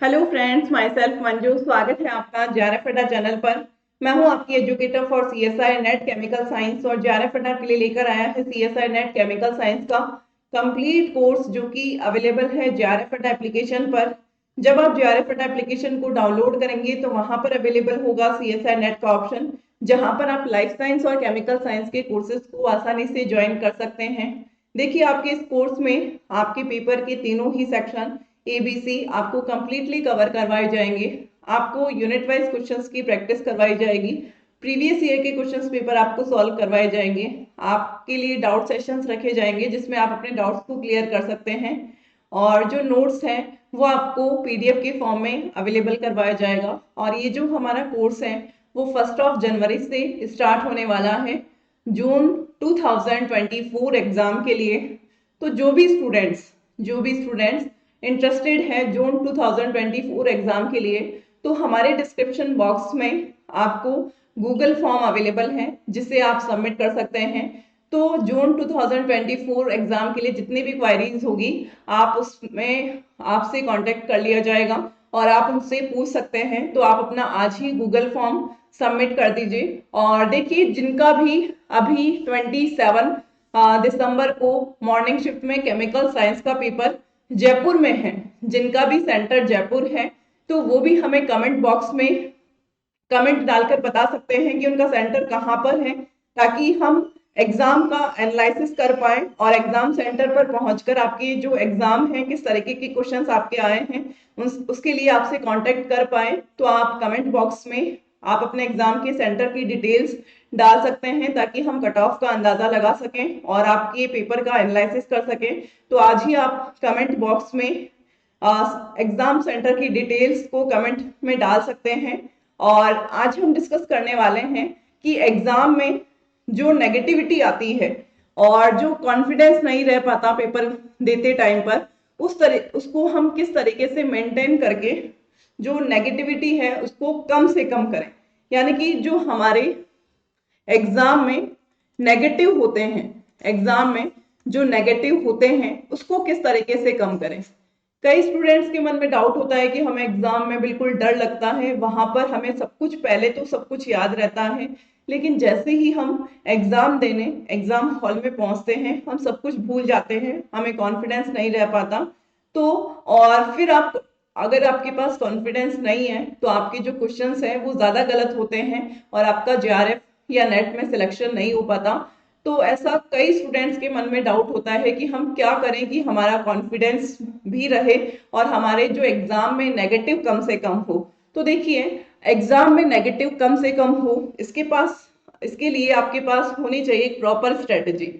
Hello friends, my self Manju. स्वागत है आपका जेआरएफ अड्डा चैनल पर। मैं हूं आपकी educator for CSI net chemical science और जेआरएफ अड्डा के लिए लेकर आया है सीएसआई नेट केमिकल साइंस का कंप्लीट कोर्स जो कि अवेलेबल है जेआरएफ अड्डा एप्लीकेशन पर। जब आप जेआरएफ अड्डा एप्लीकेशन को डाउनलोड करेंगे तो वहां पर अवेलेबल होगा सीएसआई नेट का ऑप्शन, जहां पर आप लाइफ साइंस और केमिकल साइंस के कोर्सेज को आसानी से ज्वाइन कर सकते हैं। देखिए, आपके इस कोर्स में आपके पेपर के तीनों ही सेक्शन एबीसी आपको कंप्लीटली कवर करवाए जाएंगे। आपको यूनिट वाइज क्वेश्चंस की प्रैक्टिस करवाई जाएगी। प्रीवियस ईयर के क्वेश्चंस पेपर आपको सॉल्व करवाए जाएंगे। आपके लिए डाउट सेशंस रखे जाएंगे जिसमें आप अपने डाउट्स को क्लियर कर सकते हैं। और जो नोट्स हैं वो आपको पीडीएफ के फॉर्म में अवेलेबल करवाया जाएगा। और ये जो हमारा कोर्स है वो 1 जनवरी से स्टार्ट होने वाला है, जून 2024 एग्जाम के लिए। तो जो भी स्टूडेंट्स इंटरेस्टेड है जून 2024 एग्जाम के लिए, तो हमारे डिस्क्रिप्शन बॉक्स में आपको गूगल फॉर्म अवेलेबल है जिसे आप सबमिट कर सकते हैं। तो जून 2024 एग्जाम के लिए जितनी भी क्वायरीज होगी आप उसमें आपसे कांटेक्ट कर लिया जाएगा और आप उनसे पूछ सकते हैं। तो आप अपना आज ही गूगल फॉर्म सबमिट कर दीजिए। और देखिए, जिनका भी अभी 27 दिसंबर को मॉर्निंग शिफ्ट में केमिकल साइंस का पेपर जयपुर में है, जिनका भी सेंटर जयपुर है, तो वो भी हमें कमेंट बॉक्स में कमेंट डालकर बता सकते हैं कि उनका सेंटर कहाँ पर है, ताकि हम एग्जाम का एनालिसिस कर पाए और एग्जाम सेंटर पर पहुंचकर आपके जो एग्जाम है किस तरीके के क्वेश्चंस आपके आए हैं उसके लिए आपसे कांटेक्ट कर पाए। तो आप कमेंट बॉक्स में आप अपने एग्जाम के सेंटर की डिटेल्स डाल सकते हैं ताकि हम कट ऑफ का अंदाजा लगा सकें और आपके पेपर का एनालिसिस कर सकें। तो आज ही आप कमेंट बॉक्स में एग्जाम सेंटर की डिटेल्स को कमेंट में डाल सकते हैं। और आज हम डिस्कस करने वाले हैं कि एग्जाम में जो नेगेटिविटी आती है और जो कॉन्फिडेंस नहीं रह पाता पेपर देते टाइम पर, उसको हम किस तरीके से मेंटेन करके जो नेगेटिविटी है उसको कम से कम करें। यानी कि जो हमारे एग्जाम में नेगेटिव होते हैं, एग्जाम में जो नेगेटिव होते हैं उसको किस तरीके से कम करें। कई स्टूडेंट्स के मन में डाउट होता है कि हमें एग्जाम में बिल्कुल डर लगता है, वहां पर हमें सब कुछ पहले तो सब कुछ याद रहता है, लेकिन जैसे ही हम एग्जाम देने एग्जाम हॉल में पहुंचते हैं हम सब कुछ भूल जाते हैं, हमें कॉन्फिडेंस नहीं रह पाता। तो और फिर आप अगर आपके पास कॉन्फिडेंस नहीं है तो आपके जो क्वेश्चंस हैं वो ज्यादा गलत होते हैं और आपका जेआरएफ या नेट में सिलेक्शन नहीं हो पाता। तो ऐसा कई स्टूडेंट्स के मन में डाउट होता है कि हम क्या करें कि हमारा कॉन्फिडेंस भी रहे और हमारे जो एग्जाम में नेगेटिव कम से कम हो। तो देखिए, एग्जाम में नेगेटिव कम से कम हो इसके लिए आपके पास होनी चाहिए एक प्रॉपर स्ट्रेटजी।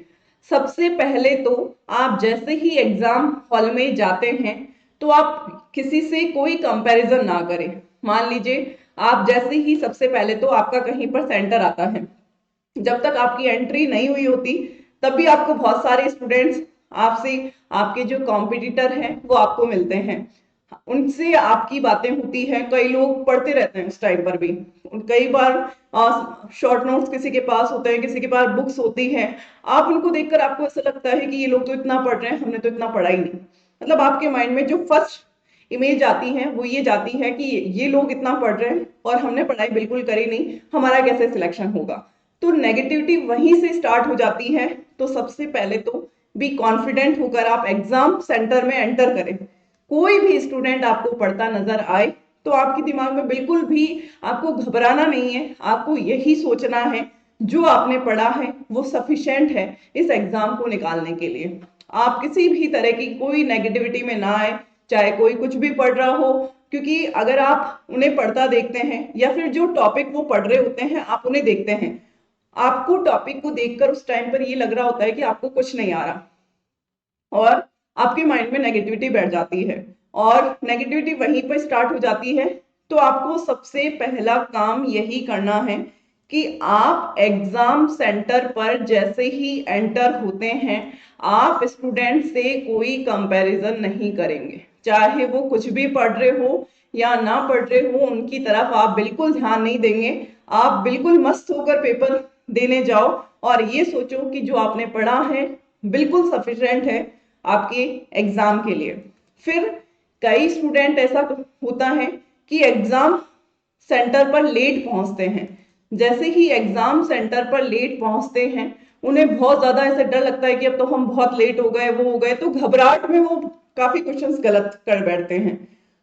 सबसे पहले तो आप जैसे ही एग्जाम हॉल में जाते हैं तो आप किसी से कोई कंपैरिजन ना करें। मान लीजिए आप जैसे ही सबसे पहले तो आपका कहीं पर सेंटर आता है, जब तक आपकी एंट्री नहीं हुई होती तब भी आपको बहुत सारे स्टूडेंट्स आपसे, आपके जो कॉम्पिटिटर हैं वो आपको मिलते हैं, उनसे आपकी बातें होती हैं। कई लोग पढ़ते रहते हैं उस टाइम पर भी, कई बार शॉर्ट नोट्स किसी के पास होते हैं, किसी के पास बुक्स होती हैं। आप उनको देखकर आपको ऐसा लगता है कि ये लोग तो इतना पढ़ रहे हैं, हमने तो इतना पढ़ा ही नहीं। मतलब आपके माइंड में जो फर्स्ट इमेज आती है वो ये जाती है कि ये लोग इतना पढ़ रहे हैं और हमने पढ़ाई बिल्कुल करी नहीं, हमारा कैसे सिलेक्शन होगा। तो नेगेटिविटी वहीं से स्टार्ट हो जाती है। तो सबसे पहले तो बी कॉन्फिडेंट होकर आप एग्जाम सेंटर में एंटर करें। कोई भी स्टूडेंट आपको पढ़ता नजर आए तो आपके दिमाग में बिल्कुल भी आपको घबराना नहीं है, आपको यही सोचना है जो आपने पढ़ा है वो सफिशिएंट है इस एग्जाम को निकालने के लिए। आप किसी भी तरह की कोई नेगेटिविटी में ना आए, चाहे कोई कुछ भी पढ़ रहा हो, क्योंकि अगर आप उन्हें पढ़ता देखते हैं या फिर जो टॉपिक वो पढ़ रहे होते हैं आप उन्हें देखते हैं, आपको टॉपिक को देखकर उस टाइम पर ये लग रहा होता है कि आपको कुछ नहीं आ रहा और आपके माइंड में नेगेटिविटी बैठ जाती है और नेगेटिविटी वहीं पर स्टार्ट हो जाती है। तो आपको सबसे पहला काम यही करना है कि आप एग्जाम सेंटर पर जैसे ही एंटर होते हैं आप स्टूडेंट से कोई कंपैरिजन नहीं करेंगे, चाहे वो कुछ भी पढ़ रहे हो या ना पढ़ रहे हो, उनकी तरफ आप बिल्कुल ध्यान नहीं देंगे। आप बिल्कुल मस्त होकर पेपर देने जाओ और ये सोचो कि जो आपने पढ़ा है बिल्कुल सफिशिएंट है आपके एग्जाम के लिए। फिर कई स्टूडेंट ऐसा होता है कि एग्जाम सेंटर पर लेट पहुंचते हैं। जैसे ही एग्जाम सेंटर पर लेट पहुंचते हैं उन्हें बहुत ज्यादा ऐसे डर लगता है कि अब तो हम बहुत लेट हो गए, वो हो गए, तो घबराहट में वो काफी क्वेश्चंस गलत कर बैठते हैं।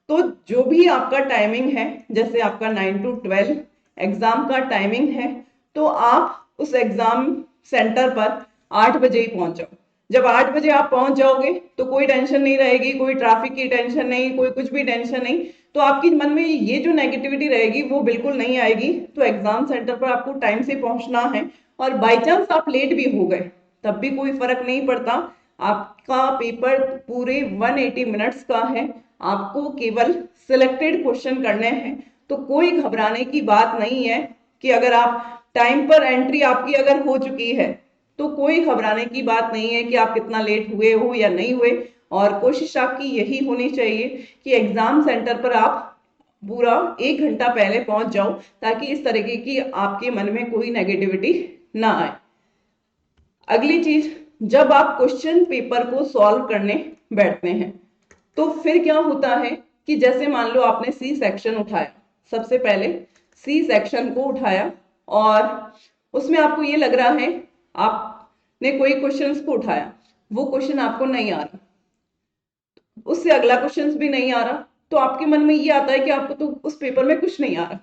तो जो भी आपका टाइमिंग है, जैसे आपका 9 to 12 एग्जाम का टाइमिंग है, तो आप उस एग्जाम सेंटर पर 8 बजे ही पहुंच जाओ। जब 8 बजे आप पहुंच जाओगे तो कोई टेंशन नहीं रहेगी, कोई ट्रैफिक की टेंशन नहीं, कोई कुछ भी टेंशन नहीं, तो आपके मन में ये जो नेगेटिविटी रहेगी वो बिल्कुल नहीं आएगी। तो एग्जाम सेंटर पर आपको टाइम से पहुंचना है, और बाई चांस आप लेट भी हो गए तब भी कोई फर्क नहीं पड़ता। आपका पेपर पूरे 180 मिनट्स का है, आपको केवल सिलेक्टेड क्वेश्चन करने हैं। तो कोई घबराने की बात नहीं है कि अगर आप टाइम पर एंट्री आपकी अगर हो चुकी है तो कोई घबराने की बात नहीं है कि आप कितना लेट हुए हो या नहीं हुए। और कोशिश आपकी यही होनी चाहिए कि एग्जाम सेंटर पर आप पूरा 1 घंटा पहले पहुंच जाओ, ताकि इस तरीके की आपके मन में कोई नेगेटिविटी ना आए। अगली चीज, जब आप क्वेश्चन पेपर को सॉल्व करने बैठते हैं तो फिर क्या होता है कि जैसे मान लो आपने सी सेक्शन उठाया, सबसे पहले सी सेक्शन को उठाया और उसमें आपको ये लग रहा है, आपने कोई क्वेश्चंस को उठाया, वो क्वेश्चन आपको नहीं आ रहा, उससे अगला क्वेश्चंस भी नहीं आ रहा, तो आपके मन में ये आता है कि आपको तो उस पेपर में कुछ नहीं आ रहा।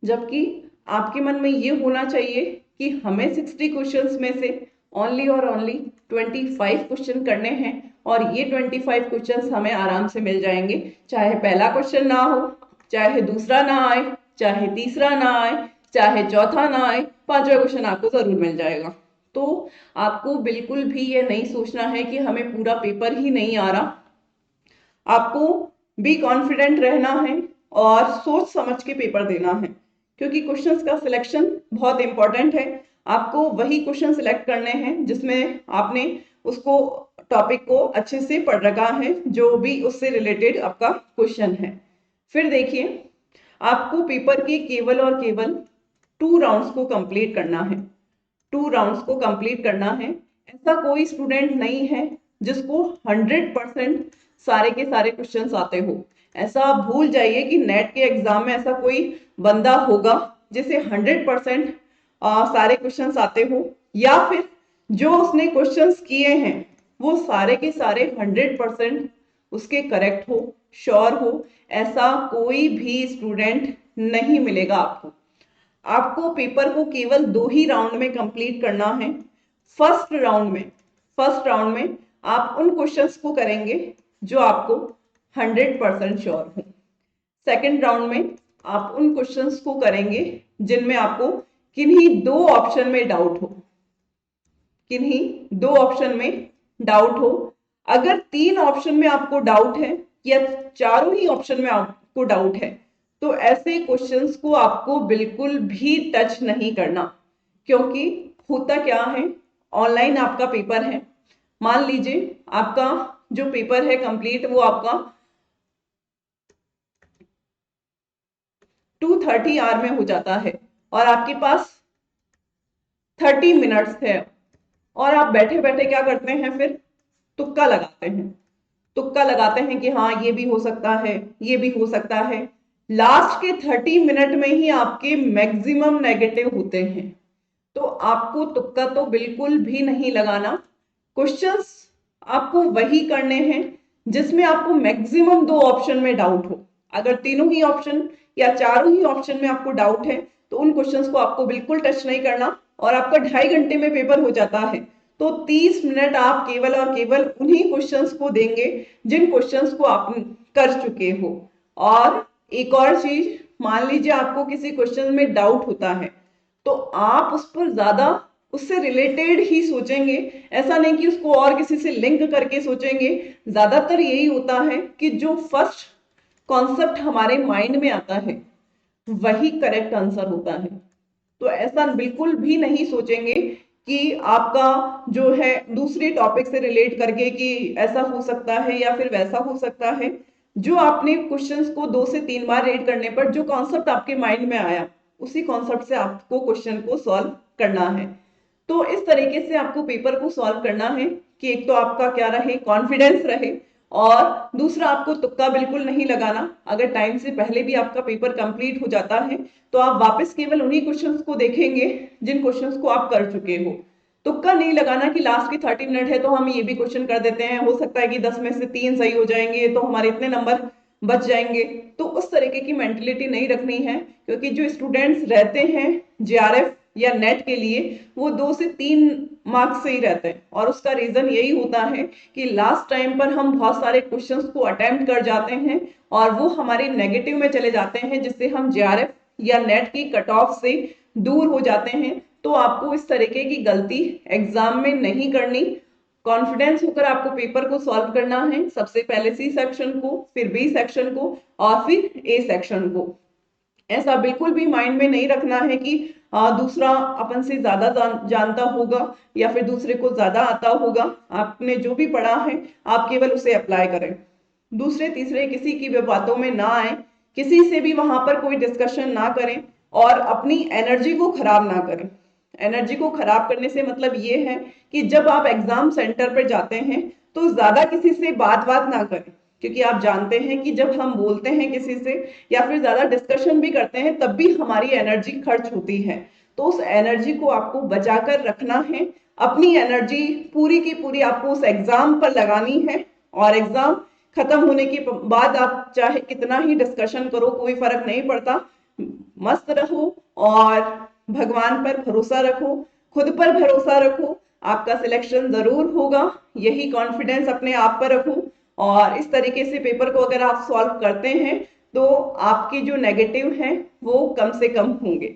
जबकि आपके मन में ये होना चाहिए कि हमें 60 क्वेश्चंस में से ओनली और ओनली 25 क्वेश्चन करने हैं, और ये 25 क्वेश्चंस हमें आराम से मिल जाएंगे। चाहे पहला क्वेश्चन ना हो, चाहे दूसरा ना आए, चाहे तीसरा ना आए, चाहे चौथा ना आए, पांचवा क्वेश्चन आपको जरूर मिल जाएगा। तो आपको बिल्कुल भी ये नहीं सोचना है कि हमें पूरा पेपर ही नहीं आ रहा। आपको भी कॉन्फिडेंट रहना है और सोच समझ के पेपर देना है, क्योंकि क्वेश्चंस का सिलेक्शन बहुत इंपॉर्टेंट है। आपको वही क्वेश्चन सिलेक्ट करने हैं जिसमें आपने उसको टॉपिक को अच्छे से पढ़ रखा है, जो भी उससे रिलेटेड आपका क्वेश्चन है। फिर देखिए, आपको पेपर के केवल और केवल 2 राउंड्स को कंप्लीट करना है। 2 राउंड्स को कंप्लीट करना है। ऐसा कोई स्टूडेंट नहीं है जिसको 100% सारे के सारे क्वेश्चंस आते हो। ऐसा आप भूल जाइए कि नेट के एग्जाम में ऐसा कोई बंदा होगा जिसे 100% सारे क्वेश्चंस आते हो, या फिर जो उसने क्वेश्चंस किए हैं वो सारे के सारे 100% उसके करेक्ट हो, श्योर हो। ऐसा कोई भी स्टूडेंट नहीं मिलेगा आपको। आपको पेपर को केवल 2 ही राउंड में कंप्लीट करना है। फर्स्ट राउंड में आप उन क्वेश्चंस को करेंगे जो आपको 100% श्योर हो। सेकेंड राउंड में आप उन क्वेश्चंस को करेंगे जिनमें आपको किन्हीं 2 ऑप्शन में डाउट हो, किन्हीं 2 ऑप्शन में डाउट हो। अगर 3 ऑप्शन में आपको डाउट है या चारों ही ऑप्शन में आपको डाउट है, तो ऐसे क्वेश्चंस को आपको बिल्कुल भी टच नहीं करना। क्योंकि होता क्या है, ऑनलाइन आपका पेपर है, मान लीजिए आपका जो पेपर है कंप्लीट, वो आपका 2:30 आवर में हो जाता है और आपके पास 30 मिनट्स है, और आप बैठे बैठे क्या करते हैं, फिर तुक्का लगाते हैं। तुक्का लगाते हैं कि हाँ ये भी हो सकता है, ये भी हो सकता है। लास्ट के 30 मिनट में ही आपके मैक्सिमम नेगेटिव होते हैं। तो आपको तुक्का तो बिल्कुल भी नहीं लगाना। क्वेश्चंस आपको वही करने हैं जिसमें आपको मैक्सिमम 2 ऑप्शन में डाउट हो। अगर तीनों ही ऑप्शन या चारों ही ऑप्शन में आपको डाउट है तो उन क्वेश्चंस को आपको बिल्कुल टच नहीं करना, और आपका 2.5 घंटे में पेपर हो जाता है। तो 30 मिनट आप केवल और केवल उन्हीं क्वेश्चंस को देंगे जिन क्वेश्चंस को आप कर चुके हो। और एक और चीज, मान लीजिए आपको किसी क्वेश्चन में डाउट होता है तो आप उस पर ज्यादा उससे रिलेटेड ही सोचेंगे, ऐसा नहीं कि उसको और किसी से लिंक करके सोचेंगे। ज्यादातर यही होता है कि जो फर्स्ट कॉन्सेप्ट हमारे माइंड में आता है वही करेक्ट आंसर होता है। तो ऐसा बिल्कुल भी नहीं सोचेंगे कि आपका जो है दूसरे टॉपिक से रिलेट करके कि ऐसा हो सकता है या फिर वैसा हो सकता है। जो आपने क्वेश्चंस को 2 से 3 बार रीड करने पर जो कॉन्सेप्ट आपके माइंड में आया, उसी कॉन्सेप्ट से आपको क्वेश्चन को सॉल्व करना है। तो इस तरीके से आपको पेपर को सॉल्व करना है कि एक तो आपका क्या रहे, कॉन्फिडेंस रहे, और दूसरा, आपको तुक्का बिल्कुल नहीं लगाना। अगर टाइम से पहले भी आपका पेपर कंप्लीट हो जाता है तो आप वापस केवल उन्हीं क्वेश्चंस को देखेंगे जिन क्वेश्चंस को आप कर चुके हो। तुक्का नहीं लगाना कि लास्ट की 30 मिनट है तो हम ये भी क्वेश्चन कर देते हैं, हो सकता है कि 10 में से 3 सही हो जाएंगे तो हमारे इतने नंबर बच जाएंगे। तो उस तरीके की मेंटेलिटी नहीं रखनी है, क्योंकि जो स्टूडेंट्स रहते हैं जेआरएफ या नेट के लिए वो 2 से 3 मार्क्स से ही रहते हैं, और उसका रीजन यही होता है कि लास्ट टाइम पर हम बहुत सारे क्वेश्चंस को अटेम्प्ट कर जाते हैं और वो हमारे नेगेटिव में चले जाते हैं, जिससे हम जेआरएफ या नेट की कट ऑफ से दूर हो जाते हैं। तो आपको इस तरीके की गलती एग्जाम में नहीं करनी। कॉन्फिडेंस होकर आपको पेपर को सॉल्व करना है, सबसे पहले सी सेक्शन को, फिर बी सेक्शन को और फिर ए सेक्शन को। ऐसा बिल्कुल भी माइंड में नहीं रखना है कि दूसरा अपन से ज्यादा जानता होगा या फिर दूसरे को ज्यादा आता होगा। आपने जो भी पढ़ा है आप केवल उसे अप्लाई करें, दूसरे तीसरे किसी की भी बातों में ना आए, किसी से भी वहां पर कोई डिस्कशन ना करें और अपनी एनर्जी को खराब ना करें। एनर्जी को खराब करने से मतलब ये है कि जब आप एग्जाम सेंटर पर जाते हैं तो ज्यादा किसी से बात ना करें, क्योंकि आप जानते हैं कि जब हम बोलते हैं किसी से या फिर ज्यादा डिस्कशन भी करते हैं तब भी हमारी एनर्जी खर्च होती है। तो उस एनर्जी को आपको बचाकर रखना है। अपनी एनर्जी पूरी की पूरी आपको उस एग्जाम पर लगानी है, और एग्जाम खत्म होने के बाद आप चाहे कितना ही डिस्कशन करो कोई फर्क नहीं पड़ता। मस्त रहो और भगवान पर भरोसा रखो, खुद पर भरोसा रखो, आपका सिलेक्शन जरूर होगा। यही कॉन्फिडेंस अपने आप पर रखो, और इस तरीके से पेपर को अगर आप सॉल्व करते हैं तो आपके जो नेगेटिव हैं वो कम से कम होंगे।